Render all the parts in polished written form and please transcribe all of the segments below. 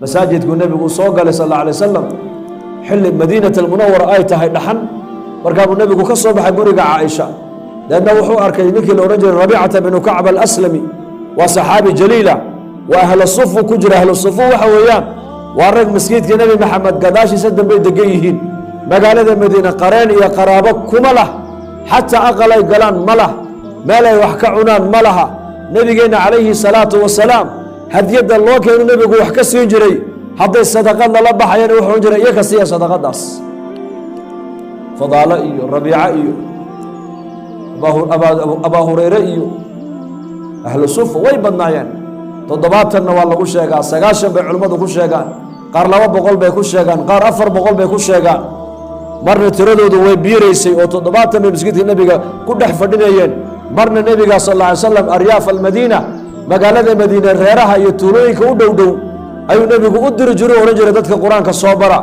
masaajidku nebigu soo galay sal alla alay wasalam xilli madiinat almunawara ay tahay dhaxan markaabuu nebigu ka soo baxay guriga caaisha deedna wuxuu arkay ninkii la odhan jiray rabiicata binu kacb alaslami waa saxaabi jaliila waa ahlu sufu ku jira ahlu sufu waxa weeyaan waa rag masjidka nebi maxamed gadaashiisa dambey degan yihiin magaalada madiina qareen iyo qaraabo kuma lah xataa aqal ay galaan ma lah meel ay wax ka cunaan ma laha nebigeenna calayhi salaatu wasalaam hadiyadda loo keenu nebigu wax ka siin jiray hadday sadaqad lala baxayeen wuxuu jiray iyo ka siiya sadaqadaas fadaalo iyo rabiica iyo abaa hurayre iyo ahlu sufa way badnaayeen 70 waa lagu sheegaa 90 bay culimmadu ku sheegaan qaar 200 bay ku sheegaan qaar 400 bay ku sheegaan marna tiradoodu way biiraysay oo 70 bay masjidka nebiga ku dhex fadhinayeen marna nebiga sallallahu alayhi wasallam aryaaf almadiina magaalada madiina reeraha iyo tuulooyinka u dhow ayuu nebigu u diri jiray oran jiray dadka quraanka soo bara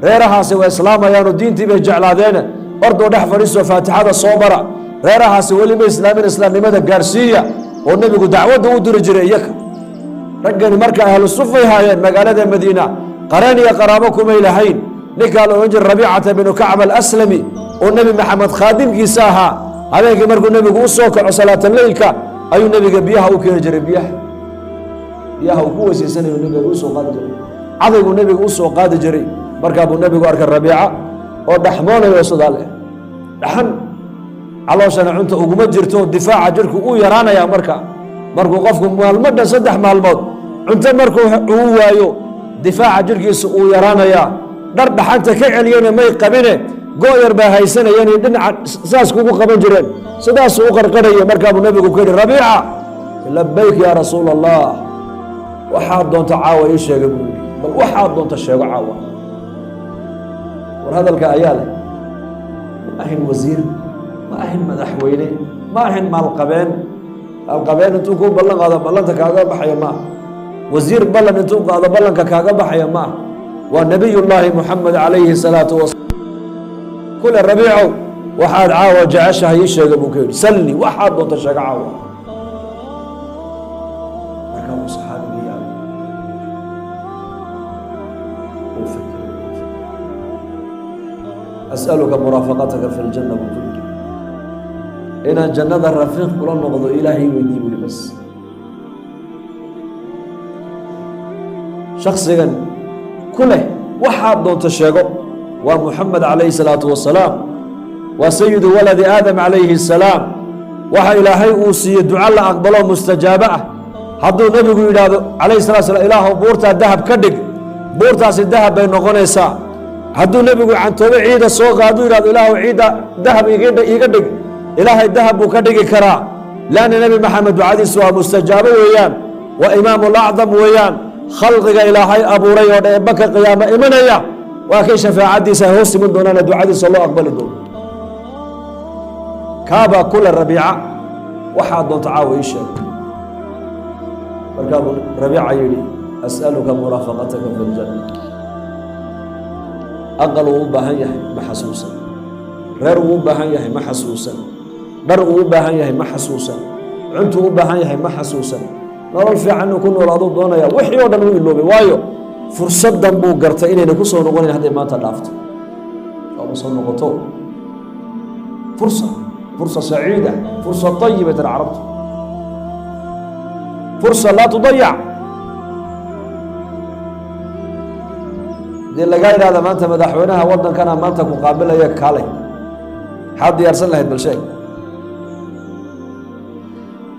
reerahaasi waa islaamayaan oo diintii bay jeclaadeen ordoo dhex fadhiiso faatixada soo bara reerahaasi weli ma islaamin islaamnimada gaarsiiya oo nebigu dacwadda u diri jiray iyaka raggani marka ahlu sufay haayeen magaalada madiina qareen iyo qaraabo kumay lahayn ninkaa la odhan jiray rabiicata binu kacb alaslami oo nebi maxamed khaadimkiisa ahaa habeenkii markuu nebigu u soo kaco salaataleylka ayuu nebiga biyaha u keeni jiray biyaha uu ku weysaysanayo nebiga u soo qaadi jiray cadaygu nebiga u soo qaadi jiray markaa buu nebigu arkay rabiica oo dhaxmoonayo sidaa leh dhaxan calooshana cunta uguma jirto difaaca jirku uu yaraanayaa markuu qofku maalmo dhan 3 maalmood cunto markuu uu waayo difaaca jirkiisa uu yaraanayaa dhar dhaxanta ka celiyana may qabine gooyar baa haysanayeen dhinaca saas kugu qaban jireen sidaas uu qarqarayay markaa buu nebigu ku yidhi rabiica labbayk yaa rasuul allah waxaad doonta caawa ii sheega buu yidhi bal waxaad doonta sheego caawa war hadalka ayaa leh ma ahin wasiir ma ahin madaxweyne ma ahin maalqabeen intuu ku ballan qaado ballanta kaaga baxaya maaha wasiir ballan intuu qaado ballanka kaaga baxaya maaha waa nabiyullaahi muxamed calayhi salaatu wasalaam kule rabiicow waxaad caawa jeceshahay ii sheega buu ka yidhi salli waxaad doonta sheega caawa markaa uu saxaabiga yaabay uu fikiray as'aluka muraafaqataka fi ljanna buu ku yidhi inaan jannada rafiiq kula noqdo ilaahay weydii buli bas shaksigan ku leh waxaad doonta sheego waa muxamed calayhi salaatu wasalaam waa sayidu waladi aadam calayhi salaam waxa ilaahay uu siiye duco la aqbalo mustajaabo ah hadduu nebigu yidhaahdo calayhi salatu salaam ilaahu buurtaa dahab ka dhig buurtaasi dahab bay noqonaysaa hadduu nebigu cantoobe ciida soo qaaduu yidhahdo ilaahu ciidda dahab iiga dhig ilaahay dahab buu ka dhigi karaa laanna nebi maxamed ducadiisu waa mustajaabo weeyaan waa imaamulacdam weeyaan khalqiga ilaahay abuuray oo dhan baka qiyaamo imanaya waa kay shafaacadiisa ay hoos iman doonaana ducadiisa loo aqbali doono kaabaa kula rabiica waxaa doonta caawa ii sheeg markaa buu rabiica yidhi as'aluka muraafaqataka fi ljanna aqal uu u baahan yahay ma xasuusan reer uu u baahan yahay ma xasuusan dhar uu u baahan yahay ma xasuusan cuntuu u baahan yahay ma xasuusan nolol fiican inuu ku noolaaduu doonaya wixii oo dhan uu iloobay waayo fursaddan buu gartay inayna ku soo noqonayn hadday maanta dhaafto oo ma soo noqoto فرصة سعيدة فرصة طيبة العربت فرصة لا تضيع دي اللي قايل هذا ما أنت مدحونها وضن كان ما أنت مقابلة يك علي حد يرسل له بالشيء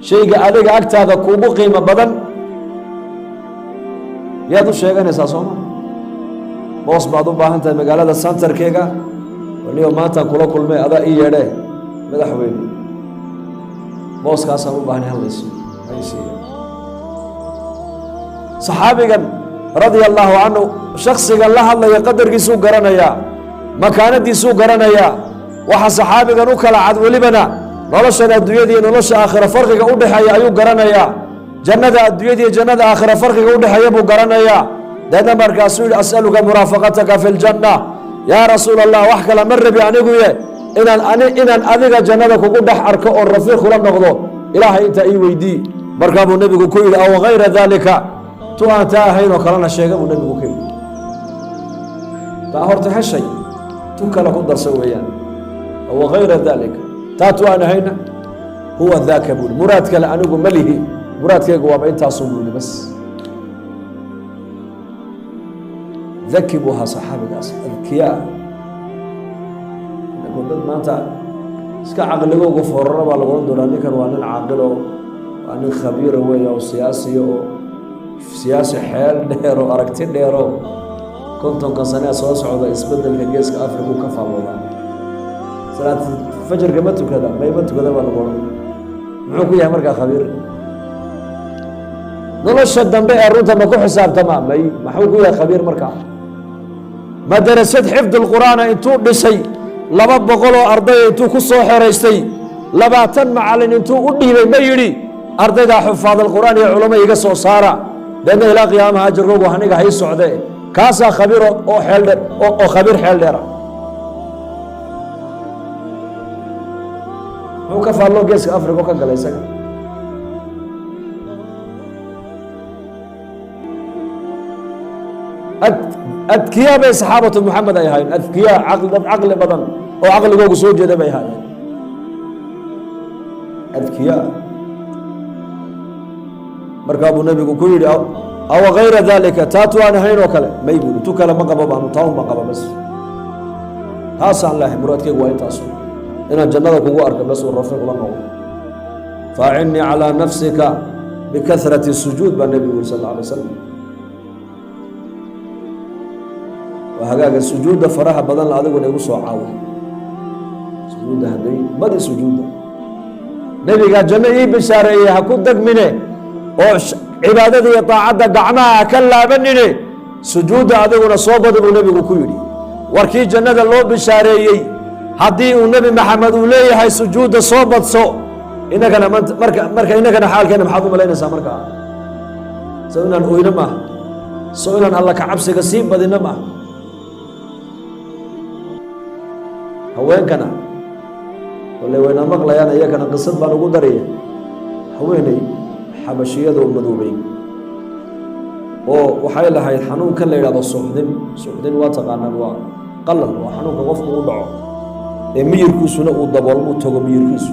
شيء عليك أكتر هذا كوبو قيمة بدن يا دو شيء كان يساسون بوس بعضو باهن تي مقالة السانتر كيكا واليوم ما أنت كل ما هذا إيه ده مدحوين بوس كاسا مو باهن هالليس صحابي كان رضي الله عنه شخص قال الله الله يقدر كي سوق قرنيا مكانة دي سوق قرنيا waxa saxaabiga u kala cad walibana nolosha adduunyada iyo nolosha aakhira farqiga u dhaxeeya ayuu garanaya jannada adduunyada iyo jannada aakhira farqiga u dhaxeeya buu garanaya dadna markaas uu as'aluka murafaqataka fil janna ya rasuul allah wax kala marbi anigu inaan adiga jannada kugu dhax arko oo rafiiq la noqdo ilaahay inta ii weydii markaa buu nabigu ku yiri aw ghayra dhalika tu aan taa ahayn oo kalena sheega buu nebigu ka yidhi taa horta heshay tu kale ku darsa weeyaan wagayra dalika taa tu aan ahayna huwa daaka buuli muraad kale anigu ma lihi muraadkaygu waaba intaasun buuli bas daki buu ahaa saxaabigaas adkiyaa dad maanta iska caqligooga foorara baa lagu oran doonaa ninkan waa nin caaqilo waa nin khabiira weeya oo siyaasi xeel dheer oo aragti dheero 50 sane soo socda isbedelka geeska Afrika ka faalloodaa salaad fajrka ma tukada baa lagu oran muxuu ku yahay markaa khabiir nolosha dambe ee runta ma ku xisaabtama maxuu ku yahay khabiir markaa madrasad xifd alqur'aan intuu dhisay 200 oo arday intuu ku soo xereystay 20 macallin intuu u dhiibay ma yiri ardayda xufaad alqur'aan iyo culimo iga soo saara dadna ilaa qiyaamaha ajroogu haniga hay socday kaasa khabiir oo xeel dheer oo khabiir xeel dheer muxuu ka faallo geeska Afrika ka galay isaga أذكياء بين صحابة محمد أي هاي أذكياء عقل بدن أو عقل جوج سوجي ده بي هاي أذكياء مركب النبي كل أو غير ذلك تاتوا أنا هين وكلا ما يقول توكلا ما قبض عنه تاون ما قبض بس هاسا الله مراتك وين تاسو إن الجنة كوجو أركب بس والرفيق الله فاعني على نفسك بكثرة السجود بالنبي صلى الله عليه وسلم وهذا السجود فرح بدل هذا ولا يقصوا عاوي سجود هذي بدي سجود نبي قال جميع بشارية هكون دق منه أو عبادتي طاعة قعمها كلا بنني سجود هذا ولا صوبة النبي وكيري وركي جنة الله بشارية هدي النبي محمد وليه هاي سجود صوبة صو إنك أنا مرك إنك أنا حال كنا محاضر ملاين سامرك سوينا نقول ما سوينا الله كعبس قصيب بدينا ما haweenkana wala wayna maqlayaan iyagana qisad baan ugu daraya haweenay xabashiyada oo madoobay oo waxay lahayd xanuunkan la yiraahdo suuxdin waa taqaanaan waa qalal waa xanuunka qofku u dhaco ee miyirkiisuna uu daboolmo tago miyirkiisu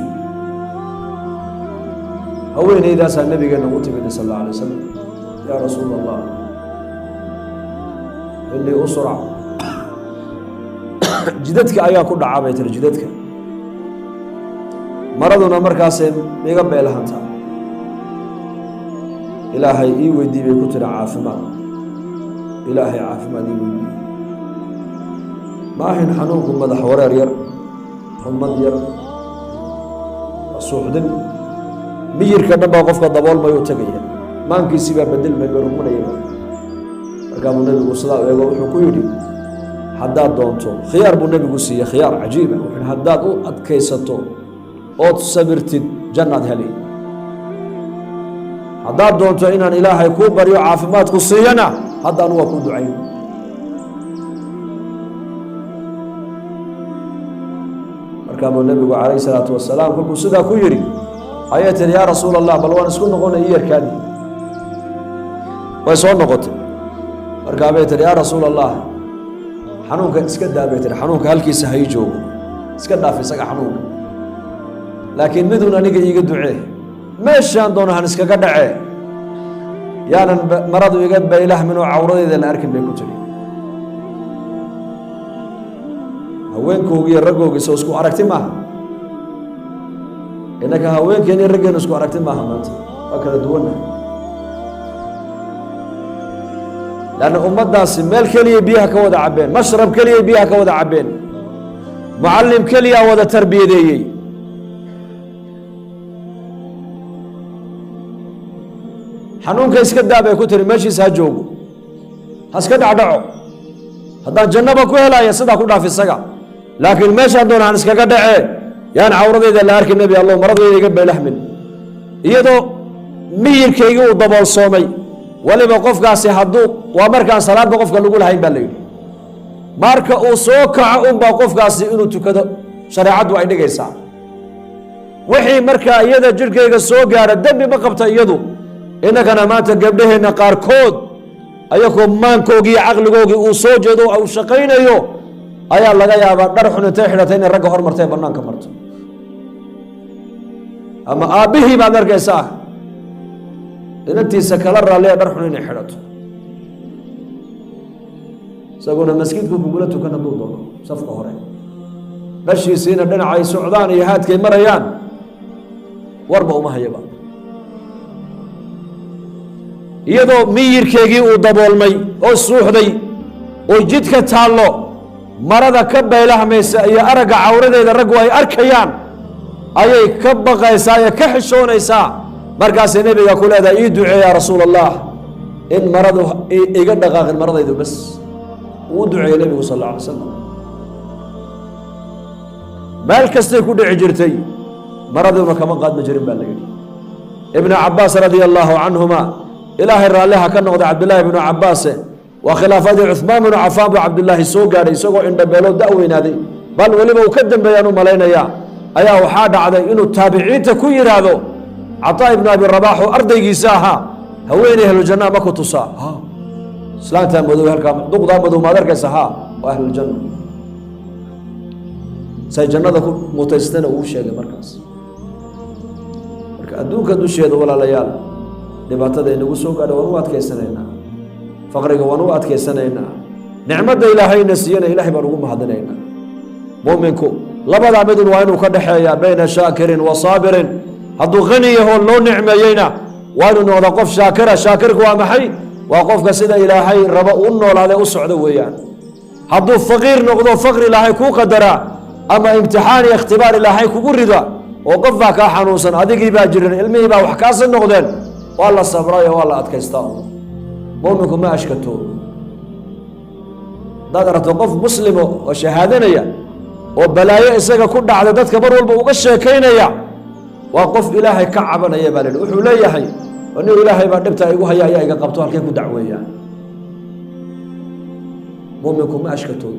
haweenaydaas nabigeena u timid sallallahu alayhi wasallam ya rasuulallah inni usra jidadka ayaa ku dhacay bay jidadka maraduna markaas iga beelahanta ilaahay ii weydiiyay ku tira caafimaad ilaahay caafimaad ii weydiiyay ma ahin xanuunku madax wareer yar xumad yar suuxdin miyirka dhanba qofka daboolmayo tagaya maankiisi baa bedelmay rumanaya markaa nabigu sallallahu alayhi wasallam wuxuu ku yiri haddaad doonto khiyaar buu nabigu siiyay khiyaar cajiib ah wuxuu haddaad u adkaysato oo sabirtid jannad heli haddaad doonto inaan ilaahay ku bariyo caafimaad ku siiyana haddaan waa ku ducayn markaa nabigu calayhi salaatu wasalaam kulku sidaa ku yiri ayatan ya rasuul allah bal waan isku noqonay yarkaadi way soo noqotay markaa baytan ya rasuul allah xanuunka iska daabeetay xanuunka halkiisa hay joogo iska dhaaf isaga xanuunka laakiin miduna aniga iiga ducee meeshaan doonahan iskaga dhacee yaanan maradu iga baylah minoo cawradeeda la arkin bay ku tiri haweenkooga iyo raggooga soo isku aragti maaha innaka haweenkeena iyo raggeena isku aragti maaha maanta waa kala duwannahay لأن أمتنا مال كليه بيها كودا عبين مشرب كليه بيها كودا عبين معلم كليه ودا تربية دي حنون كيسكد دابا كتر ماشي ساجوغو هسكد عدعو هذا جنبك ولا يصدق كلها في السقا لكن ماشي عندنا عن سكا دعي يعني عورضي ذا اللي أركي النبي الله مرضي يقبل لحمل يدو مير كيغو ضبال صومي waliba qofkaasi hadduu waa markaan salaadba qofka lagu lahayn baa leeyahay marka uu soo kaco un baa qofkaasi inuu tukado shariicadu ay dhigaysaa wixii marka iyada jirkeyga soo gaara dambi ma qabta iyadu innagana maanta gabdhaheenna qaarkood ayagoo maankoogii caqligoogii uu soo jeedo uu shaqaynayo ayaa laga yaabaa dhar xun intay xidhatay inay ragga hormartay bannaanka marto ama aabbihii baad arkaysaa inantiisa kala raalliya dhar xun inay xidhato isaguna masjidku kugula tukan hadduu doono safka hore dhashiisiina dhinacay socdaan iyo haadkay marayaan warba uma hayaba iyadoo miyirkeegii uu daboolmay oo suuxday oo jidka taallo marada ka baylahmaysa iyo aragga cawradeeda raggu ay arkayaan ayay ka baqaysaa ee ka xishoonaysaa markaasay nebiga ku leedahay ii ducee yaa rasuul allah in maradu iga dhaqaaqin maradaydu bas uu duceeyey nebigu sal alla alay slam meel kastay ku dhici jirtay maraduna kama qaadma jirin baa la yidhi ibnu cabbaas radia allaahu canhuma ilaahay raalliha ka noqday cabdillaahi ibnu cabbaase waa khilaafadii cuhmaan binu cafaan buu cabdillaahi soo gaadhay isagoo indhabeeloo da-weynaaday bal weliba uu ka dambeeyaan u malaynayaa ayaa waxaa dhacday inuu taabiciinta ku yidhaahdo cataa ibnu abi rabaax oo ardaygiisa ahaa haweeney ahluljanna ma ku tusaa islaantaa madow halkaa duqdaa madow maad arkaysa haa waa ahluljanna say jannada ku mutaystana uu sheegay markaas marka adduunka dusheeda walaalayaal dhibaatada inagu soo gaadha waan u adkaysanaynaa faqriga waan u adkaysanaynaa nicmadda ilaahayna siiyana ilaahay baan ugu mahadinaynaa mu'minku labadaa midun waa inuu ka dhexeeyaa bayna shaakirin wa saabirin hadduu qani yahoo loo nicmeeyeyna waa inuu noqda qof shaakira shaakirku waa maxay waa qofka sida ilaahay rabo u noolaade u socdo weeyaan hadduu faqiir noqdo faqri ilaahay kuu qadaraa ama imtixaan iyo ikhtibaar ilaahay kugu rida oo qof baa kaa xanuunsan adigii baa jiran ilmihii baa wax kaasi noqdeen waa la sabraayo waa la adkaystaa mu'minku ma ashkato haddaad aragto qof muslimo oo shahaadanaya oo balaayo isaga ku dhacda dadka mar walba uga sheekaynaya waa qof ilaahay ka cabanaya baa laidhi wuxuu leeyahay nin ilaahay baa dhibta igu haya ayaa iga qabto halkay ku dacweeyaan mu'minku ma ashkato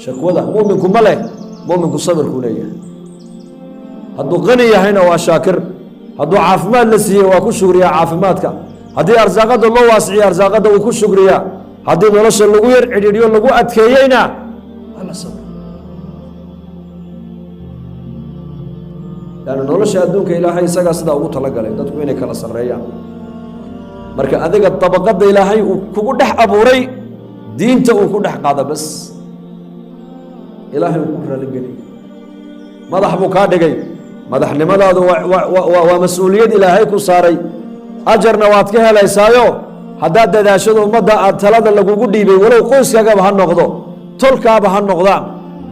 shakwada mu'minku ma leh mu'minku sabirkuu leeyahay hadduu qani yahayna waa shaakir hadduu caafimaad la siiyey waa ku shugriyaa caafimaadka haddii arsaaqada loo waasiciyo arsaaqada uu ku shugriyaa haddii nolosha lagu yar cidhiidhiyo lagu adkeeyeyna waa la sabr yani nolosha adduunka ilaahay isagaa sidaa ugu talagalay dadku inay kala sarreeyaan marka adiga dabaqadda ilaahay uu kugu dhex abuuray diinta uu ku dhex qaada bas ilaahay uu ku raaligeliy madax buu kaa dhigay madaxnimadaadu waa mas-uuliyad ilaahay ku saaray ajarna waad ka helaysaayo haddaad dadaashado ummadda aad talada lagugu dhiibay walow qoyskaagaba ha noqdo tolkaaba ha noqdaan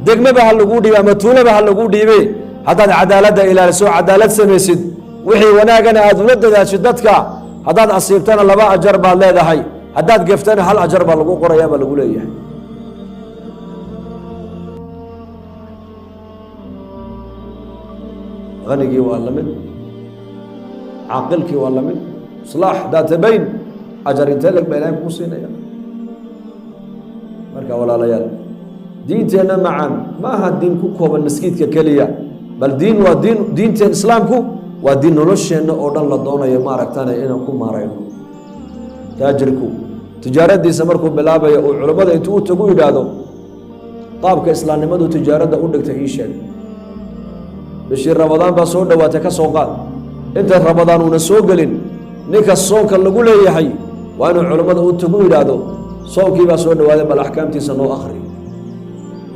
degmaba ha laguu dhiibay ama tuulaba ha laguu dhiibay haddaad cadaaladda ilaaliso cadaalad samaysid wixii wanaagana aad ula dadaashid dadka haddaad asiibtana 2 ajar baad leedahay haddaad geftana 1 ajar baa lagu qorayaa baa lagu leeyahay غنيجي ولا من عاقلك ولا من إصلاح ذات بين أجر تلك بينهم قوسين يا مركا ولا ليال دينتنا معا ما هالدين كوكو بالنسكيت ككلية بل دين ودين دينتنا إسلامكو ودين نلش إنه أردن لدونا يمارك تانا إنه كم مارين تاجركو تجارة دي سمركو بلابة وعلماء يتوه تقول هذا طابك إسلام مدو تجارة ده أردك تعيشين bishii ramadaan baa soo dhawaatay ka soo qaad inta ramadaan una soo galin ninka soonka lagu leeyahay waa inuu culimada u tagu yiraahdo soonkii baa soo dhawaaday bal ahkaamtiisa noo akhri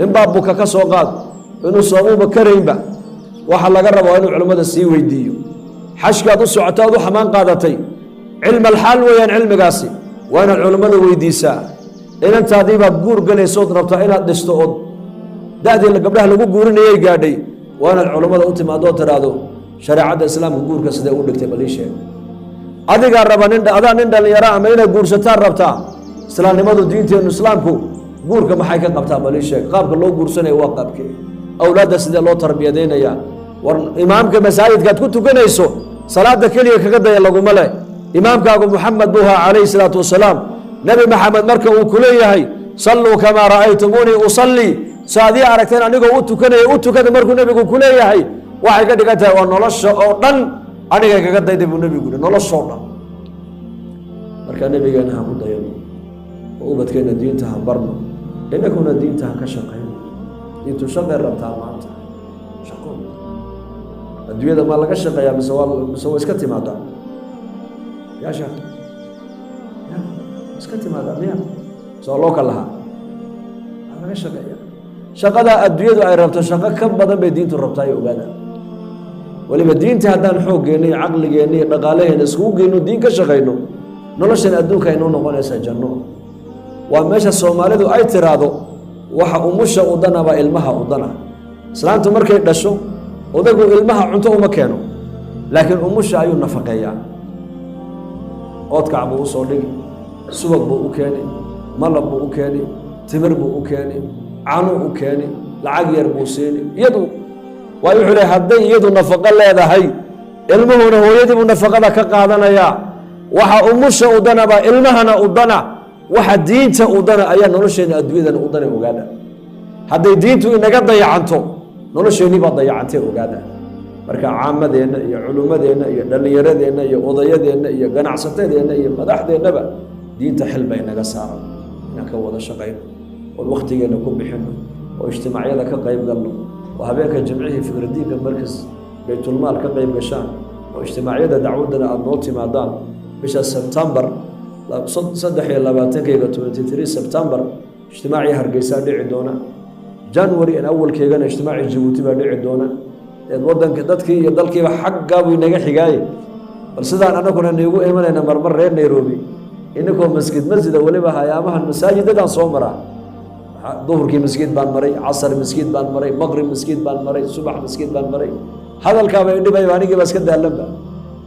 in baa buka ka soo qaad inuu soomuba karaynba waxa laga rabaa inuu culimada sii weydiiyo xashkaad u socotaad u xamaan qaadatay cilm alxaal weeyaan cilmigaasi waa inaad culimada weydiisaa inantaadii baad guur galaysood rabtaa inaad dhisto oo da'dii gabdhaha lagu guurinayay gaadhay وانا العلماء أنتم ما دوت رادو شريعة الإسلام كجور كسده أقول لك بليشه أدي قربان إن أذا نند اللي يرى ما ينا جور ستار ربطا إسلام ما دو دين تين الإسلام كو جور كم حيك قبطا بليشه قاب الله جور سنة وقاب كي أولاد سيد الله تربية دينا يا إمام كمساجد قد كنت كنيسو صلاة كلية كقدر يلا جملة إمام كأبو محمد بوها عليه الصلاة والسلام نبي محمد مركب وكلية هي صلوا كما رأيتموني أصلي saadii aragteen anigoo u tukanaya u tukada markuu nabigu ku leeyahay waxay ka dhigan tahay waa nolosha oo dhan aniga kaga dayday buu nebigu yidhi noloshoo dhan marka nebigeena ha ku dayano oo ubadkeena diinta ha barno innakuna diinta ha ka shaqayno diintu shaqay rabtaa maanta shaqo adduunyada ma laga shaqeeyaa mise waa iska timaadaa yaa sheekh iska timaadaa miya soo loo kalahaa waa laga shaqeeyaa shaqadaa adduunyadu ay rabto shaqo ka badan bay diintu rabtaa iyo ogaada weliba diinta haddaan xooggeena iyo caqligeenna iyo dhaqaalaheena iskugu geyno diin ka shaqayno noloshan adduunka aynoo noqonaysaa janno waa meesha soomaalidu ay tiraahdo waxa umusha u dana baa ilmaha u dana islaantu markay dhasho odagu ilmaha cunto uma keeno laakiin umusha ayuu nafaqeeyaa oodkac buu u soo dhigi subag buu u keeni malab buu u keeni timir buu u keeni canuu u keeni lacag yar buu siini iyadu waayo wuxuu leeyahay hadday iyadu nafaqo leedahay ilmuhuna hooyadii buu nafaqada ka qaadanayaa waxa umusha u dana baa ilmahana u dana waxa diinta u dana ayaa nolosheena adduunyadana u dana ogaada hadday diintu inaga dayacanto nolosheenii baa dayacantee ogaada marka caamadeenna iyo culummadeenna iyo dhallinyaradeenna iyo odayadeenna iyo ganacsatadeenna iyo madaxdeennaba diinta xil bay naga saaran inaan ka wada shaqayno oo wakhtigeenna ku bixinno oo ijtimaacyada ka qayb galno oo habeenka jimcihii fikradiinka markas baytulmaal ka qayb gashaan oo ijtimaacyada dacwaddana aada noo timaadaan bisha September 23 September ijtimaacii Hargeysa dhici doona January in awalkeegana ijtimaacii Djibouti baa dhici doona wadanka dadkii iyo dalkiiba xagga buu inaga xigaaye bal sidaan anaguna nagu imanayna marmar reer Nairobi inagoo masjid waliba hayaamahan masaajidadan soo maraa duhurkii masjid baan maray casar masjid baan maray maqrib masjid baan maray subax masjid baan maray hadalkaaba indhibay anigii baa iska daalanba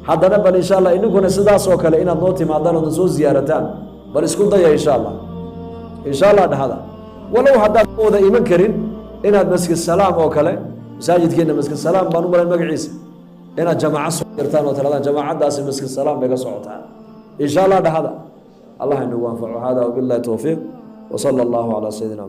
haddana bal insha Allah inaguna sidaas oo kale inaad noo timaadaan oo soo ziyaarataan bal isku daya insha Allah dhahada walow haddaad wada iman karin inaad masjid salaam oo kale masaajidkeena masjid salaam baan u maray magaciisa inaad jamaaca soo dirtaan oo taladaan jamaacadaasi masjid salaam bay ka socotaan insha Allah dhahada Allah inuu waafaqo hada wabillahi tawfiiq wa sallallahu ala sayyidina